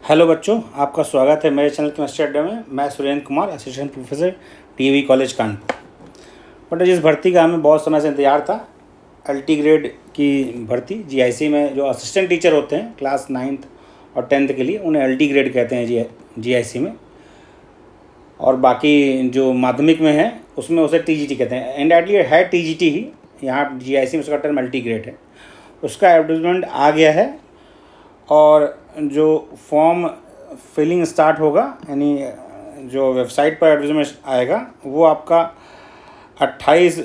Hello बच्चों, आपका स्वागत है मेरे चैनल केमिस्ट्री अड्डा में। मैं Surendra Kumar, assistant professor TV college Kanpur. But जिस भर्ती का हमें बहुत समय से इंतजार था, अल्टी ग्रेड की भर्ती जीआईसी में, जो असिस्टेंट टीचर होते हैं क्लास 9th और 10th के लिए, उन्हें अल्टी ग्रेड कहते हैं जीआईसी में। और बाकी जो माध्यमिक में है उसमें उसे टीजीटी कहते हैं। इनडायरेक्टली है टीजीटी ही, यहाँ जीआईसी में उसका टर्म अल्टी ग्रेड है। उसका एडवर्टाइजमेंट आ गया है और जो फॉर्म फिलिंग स्टार्ट होगा, यानी जो वेबसाइट पर एडवर्टाइजमेंट आएगा वो आपका 28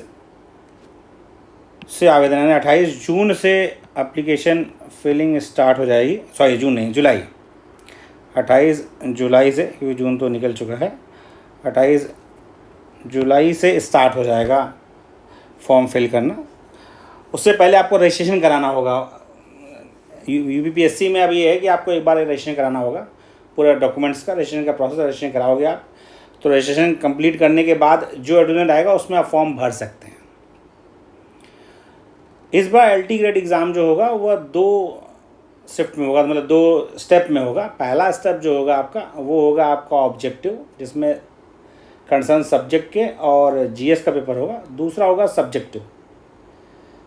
से आवेदन, यानी 28 जून से एप्लीकेशन फिलिंग स्टार्ट हो जाएगी। सॉरी, जून नहीं, जुलाई, 28 जुलाई से, क्योंकि जून तो निकल चुका है। 28 जुलाई से स्टार्ट हो जाएगा फॉर्म फिल करना। उससे पहले आपको रजिस्ट्रेशन कराना होगा। यूपीपीएससी में अभी ये है कि आपको एक बार रजिस्ट्रेशन कराना होगा, पूरा डॉक्यूमेंट्स का रजिस्ट्रेशन का प्रोसेस, रजिस्ट्रेशन कराओगे आप। तो रजिस्ट्रेशन कंप्लीट करने के बाद जो एडवर्टाइजमेंट आएगा उसमें आप फॉर्म भर सकते हैं। इस बार एलटी ग्रेड एग्ज़ाम जो होगा वह 2 शिफ्ट में होगा, मतलब 2 स्टेप में होगा। पहला स्टेप जो होगा आपका, वो होगा आपका ऑब्जेक्टिव, जिसमें कंसर्न सब्जेक्ट के और जीएस का पेपर होगा। दूसरा होगा सब्जेक्टिव।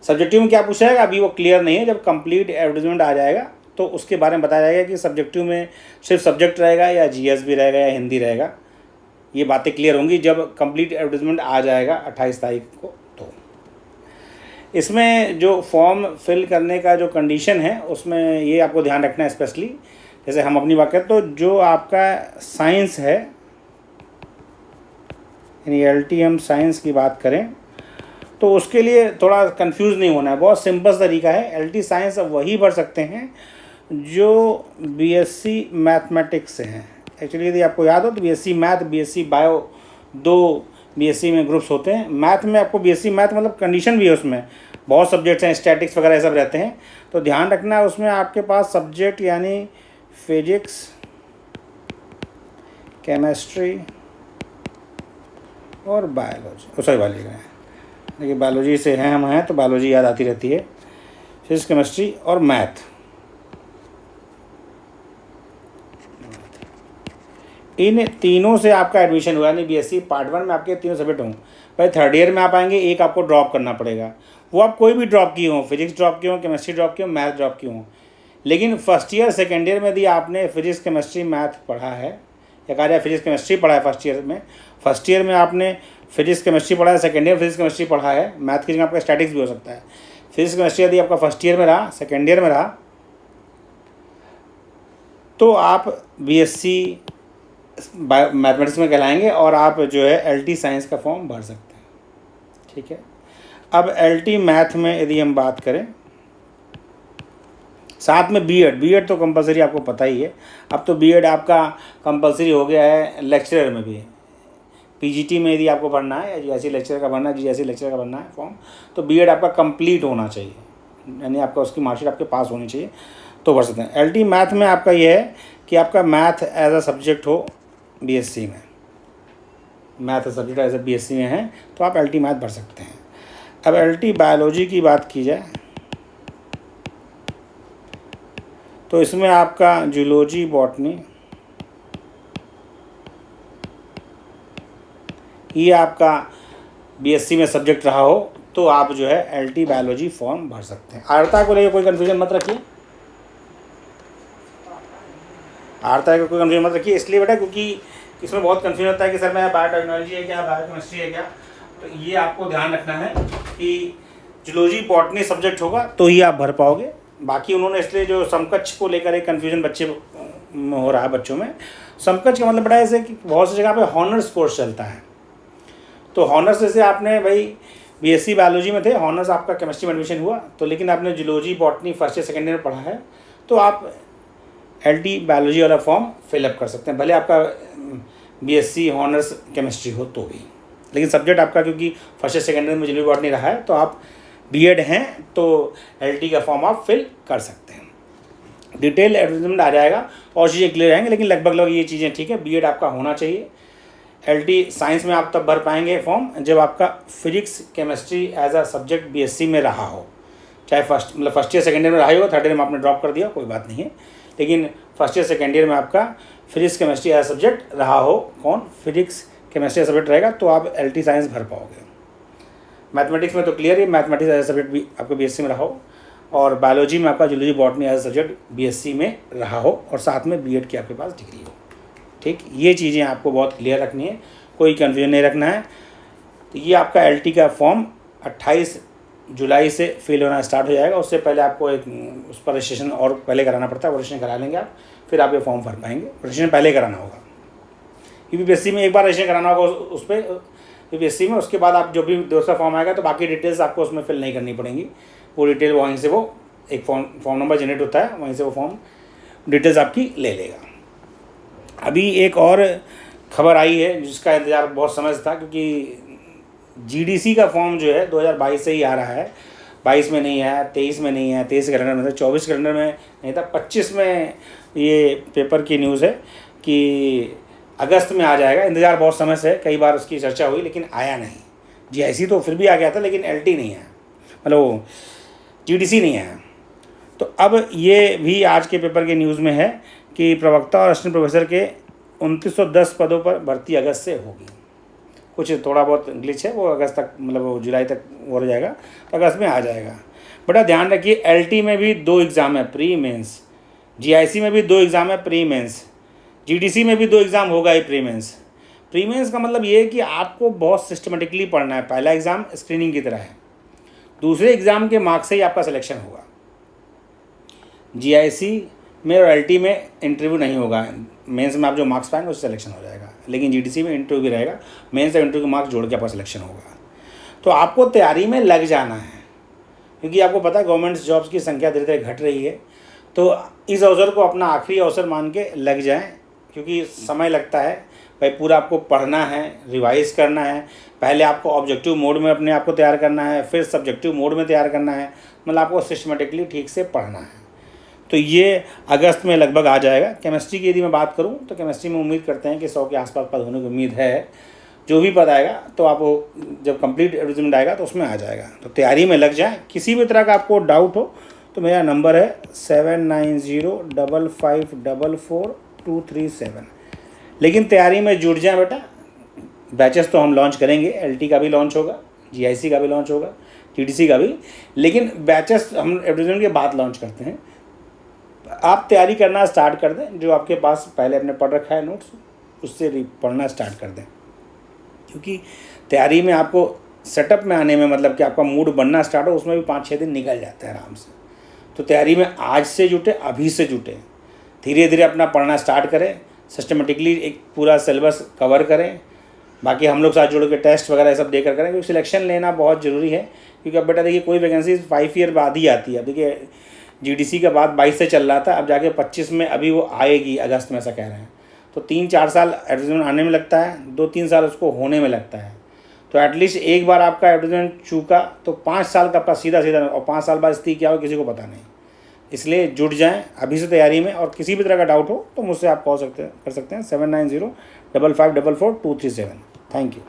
सब्जेक्टिव में क्या पूछा जाएगा अभी वो क्लियर नहीं है। जब कंप्लीट एडवर्टाइजमेंट आ जाएगा तो उसके बारे में बताया जाएगा कि सब्जेक्टिव में सिर्फ सब्जेक्ट रहेगा या जीएस भी रहेगा या हिंदी रहेगा। ये बातें क्लियर होंगी जब कंप्लीट एडवर्टाइजमेंट आ जाएगा 28 तारीख को। तो इसमें जो फॉर्म फिल करने का जो कंडीशन है उसमें ये आपको ध्यान रखना है स्पेशली। जैसे हम अपनी बात करें तो जो आपका साइंस है, यानी एलटीएम साइंस की बात करें तो उसके लिए थोड़ा कंफ्यूज नहीं होना है। बहुत सिंपल तरीका है। एलटी साइंस अब वही भर सकते हैं जो बीएससी मैथमेटिक्स से हैं। एक्चुअली यदि आपको याद हो तो BSc math, BSc bio, 2 BSc में ग्रुप्स होते हैं। मैथ में आपको बीएससी मैथ मतलब कंडीशन भी है, उसमें बहुत सब्जेक्ट्स हैं, स्टैटिक्स वगैरह सब रहते हैं। तो ध्यान रखना है उसमें आपके पास सब्जेक्ट यानी फिजिक्स, केमिस्ट्री और बायोलॉजी, सॉरी बायोलॉजी है। देखिए बायोलॉजी से हैं, हम हैं तो बायोलॉजी याद आती रहती है। फिजिक्स, केमिस्ट्री और मैथ, इन तीनों से आपका एडमिशन हुआ। यानी बीएससी पार्ट 1 में आपके तीनों सब्जेक्ट हों। भाई 3rd ईयर में आप आएंगे, एक आपको ड्रॉप करना पड़ेगा। वो आप कोई भी ड्रॉप किए हों, फिजिक्स ड्रॉप किए हों, केमिस्ट्री ड्रॉप किए हों, मैथ ड्रॉप किए हों। लेकिन फर्स्ट ईयर, सेकेंड ईयर में यदि आपने फिजिक्स, केमिस्ट्री, मैथ पढ़ा है, या कहा जाए फिजिक्स केमिस्ट्री पढ़ा है फर्स्ट ईयर में, फर्स्ट ईयर में आपने फिजिक्स केमिस्ट्री पढ़ा है, सेकेंड ईयर फिजिक्स केमिस्ट्री पढ़ा है, मैथ की जगह आपका स्टैटिक्स भी हो सकता है। फिजिक्स केमिस्ट्री यदि आपका फर्स्ट ईयर में रहा, सेकेंड ईयर में रहा, तो आप बीएससी मैथमेटिक्स में कहलाएंगे और आप जो है एलटी साइंस का फॉर्म भर सकते हैं। ठीक है। अब एलटी मैथ में यदि हम बात करें, साथ में बीएड तो कंपलसरी, आपको पता ही है। अब तो बीएड आपका कंपलसरी हो गया है लेक्चरर में भी। पीजीटी में यदि आपको भरना है या जीआईसी लेक्चर का भरना है, जीआईसी लेक्चर का भरना है फॉर्म, तो बीएड आपका कंप्लीट होना चाहिए, यानी आपका उसकी मार्कशीट आपके पास होनी चाहिए, तो भर सकते हैं। एलटी मैथ में आपका ये है कि आपका मैथ एज अ सब्जेक्ट हो बीएससी में, math subject as a BSc में है तो आप एलटी मैथ भर सकते हैं। अब एलटी बायोलॉजी की बात की जाए तो इसमें आपका जूलॉजी, बॉटनी, ये आपका बीएससी में सब्जेक्ट रहा हो तो आप जो है एलटी बायोलॉजी फॉर्म भर सकते हैं। आर्ता को लेकर कोई कन्फ्यूजन मत रखिए, आर्ता को कोई कन्फ्यूजन मत रखिए। इसलिए बेटा क्योंकि इसमें बहुत कन्फ्यूजन होता है कि सर मैं बायोटेक्नोलॉजी है क्या, बायोकेमिस्ट्री है क्या। तो ये आपको ध्यान रखना है कि जूलॉजी, बॉटनी सब्जेक्ट होगा तो ही आप भर पाओगे। बाकी उन्होंने इसलिए जो समकक्ष को लेकर एक कन्फ्यूजन बच्चे हो रहा है बच्चों में। समकक्ष का मतलब बेटा ऐसे कि बहुत सी जगह पे हॉनर्स कोर्स चलता है। तो हॉनर्स जैसे आपने भाई बीएससी बायोलॉजी में थे, हॉनर्स आपका केमिस्ट्री में एडमिशन हुआ, तो लेकिन आपने zoology, botany first year second year में पढ़ा है तो आप एलटी बायोलॉजी वाला फॉर्म फिलअप कर सकते हैं, भले आपका बीएससी हॉनर्स केमिस्ट्री हो तो भी। लेकिन सब्जेक्ट आपका क्योंकि फर्स्ट ईयर सेकेंड ईयर में जूलॉजी, बॉटनी रहा है तो आप बीएड हैं तो एलटी का फॉर्म आप फिल कर सकते हैं। डिटेल एडवर्टाइजमेंट आ जाएगा और चीज़ें क्लियर रहेंगे, लेकिन लगभग ये चीज़ें ठीक है। बीएड आपका होना चाहिए। एलटी साइंस में आप तब भर पाएंगे फॉर्म जब आपका physics, chemistry as a subject BSc में रहा हो। चाहे फर्स्ट ईयर सेकेंड ईयर में रहा हो, 3rd ईयर में आपने ड्रॉप कर दिया, कोई बात नहीं है। लेकिन फर्स्ट ईयर सेकेंड ईयर में आपका फिजिक्स केमिस्ट्री एज सब्जेक्ट रहा हो, कौन, फिजिक्स केमिस्ट्री एज सब्जेक्ट रहेगा तो आप LT साइंस भर पाओगे। मैथमेटिक्स में तो क्लियर है, मैथमेटिक्स एज सब्जेक्ट भी आपको BSc में रहा हो, और बायोलॉजी में आपका zoology botany as subject BSc में रहा हो, और साथ में B.Ed की आपके पास डिग्री हो। ठीक, ये चीज़ें आपको बहुत क्लियर रखनी है, कोई कन्फ्यूजन नहीं रखना है। तो ये आपका LT का फॉर्म 28 जुलाई से फिल होना स्टार्ट हो जाएगा। उससे पहले आपको एक उस पर रजिस्ट्रेशन और पहले कराना पड़ता है, रजिस्ट्रेशन करा लेंगे आप, फिर आप ये फॉर्म भर पाएंगे। रजिस्ट्रेशन पहले कराना होगा, UPSC में एक बार रजिस्ट्रेशन कराना होगा उस पर UPSC में, उसके बाद आप जो भी दूसरा फॉर्म आएगा तो बाकी डिटेल्स आपको उसमें फिल नहीं करनी पड़ेंगी। वो डिटेल वहीं से वो एक फॉर्म नंबर जनरेट होता है, वहीं से वो फॉर्म डिटेल्स आपकी ले लेगा। अभी एक और खबर आई है जिसका इंतज़ार बहुत समय से था, क्योंकि GDC का फॉर्म जो है 2022 से ही आ रहा है, 22 में नहीं आया, 23 में नहीं आया, 23 कैलेंडर में था, 24 कैलेंडर में नहीं था, 25 में ये पेपर की न्यूज़ है कि अगस्त में आ जाएगा। इंतज़ार बहुत समय से, कई बार उसकी चर्चा हुई लेकिन आया नहीं। GIC तो फिर भी आ गया था लेकिन LT नहीं आया, मतलब GDC नहीं आया। तो अब ये भी आज के पेपर के न्यूज़ में है कि प्रवक्ता और असिस्टेंट प्रोफेसर के 2910 पदों पर भर्ती अगस्त से होगी। कुछ थोड़ा बहुत ग्लिच है, वो अगस्त तक, मतलब जुलाई तक हो जाएगा, तो अगस्त में आ जाएगा। बेटा ध्यान रखिए, LT में भी 2 एग्ज़ाम है, प्री मेंस। GIC में भी 2 एग्ज़ाम है, प्री मेंस। GDC में भी 2 एग्ज़ाम होगा ही, प्री मेंस। प्री मेंस का मतलब ये है कि आपको बहुत सिस्टमेटिकली पढ़ना है। पहला एग्ज़ाम स्क्रीनिंग की तरह है, दूसरे एग्ज़ाम के मार्क्स से ही आपका सिलेक्शन होगा। GIC में और LT में इंटरव्यू नहीं होगा, मेंस में आप जो मार्क्स पाएंगे उससे सिलेक्शन हो जाएगा, लेकिन GDC में इंटरव्यू भी रहेगा, मेंस और इंटरव्यू के मार्क्स जोड़ के आपका सिलेक्शन होगा। तो आपको तैयारी में लग जाना है, क्योंकि आपको पता है गवर्नमेंट जॉब्स की संख्या धीरे धीरे घट रही है। तो इस अवसर को अपना आखिरी अवसर मान के लग जाएं, क्योंकि समय लगता है भाई, पूरा आपको पढ़ना है, रिवाइज़ करना है। पहले आपको ऑब्जेक्टिव मोड में अपने आप को तैयार करना है, फिर सब्जेक्टिव मोड में तैयार करना है, मतलब आपको सिस्टमेटिकली ठीक से पढ़ना है। तो ये अगस्त में लगभग आ जाएगा। केमिस्ट्री की यदि मैं बात करूं तो केमिस्ट्री में उम्मीद करते हैं कि 100 के आसपास पद होने की उम्मीद है। जो भी पद आएगा तो आप जब कंप्लीट एडवर्टाइजमेंट आएगा तो उसमें आ जाएगा। तो तैयारी में लग जाए। किसी भी तरह का आपको डाउट हो तो मेरा नंबर है 7905544237। लेकिन तैयारी में जुट जाए बेटा। बैचेस तो हम लॉन्च करेंगे, LT का भी लॉन्च होगा, GIC का भी लॉन्च होगा, GDC का भी, लेकिन बैचेस हम एडवर्टाइजमेंट के बाद लॉन्च करते हैं। आप तैयारी करना स्टार्ट कर दें, जो आपके पास पहले अपने पढ़ रखा है नोट्स उससे पढ़ना स्टार्ट कर दें, क्योंकि तैयारी में आपको सेटअप में आने में, मतलब कि आपका मूड बनना स्टार्ट हो, उसमें भी 5-6 दिन निकल जाते हैं आराम से। तो तैयारी में आज से जुटे, अभी से जुटे, धीरे धीरे अपना पढ़ना स्टार्ट करें, सिस्टमेटिकली एक पूरा सिलेबस कवर करें। बाकी हम लोग साथ जुड़ के टेस्ट वगैरह सब देकर करें, क्योंकि सिलेक्शन लेना बहुत ज़रूरी है। क्योंकि अब बेटा देखिए, कोई वैकेंसी 5 ईयर बाद ही आती है। अब देखिए GDC का बात 22 से चल रहा था, अब जाके 25 में अभी वो आएगी अगस्त में, ऐसा कह रहे हैं। तो 3-4 साल एडवर्टाइजमेंट आने में लगता है, 2-3 साल उसको होने में लगता है। तो एटलीस्ट एक बार आपका एडवर्टाइजमेंट चूका तो 5 साल का आपका सीधा, और 5 साल बाद स्थिति क्या हो किसी को पता नहीं। इसलिए जुट जाएं अभी से तैयारी में। और किसी भी तरह का डाउट हो तो मुझसे आप कॉल कर सकते हैं 7905544237। Thank you.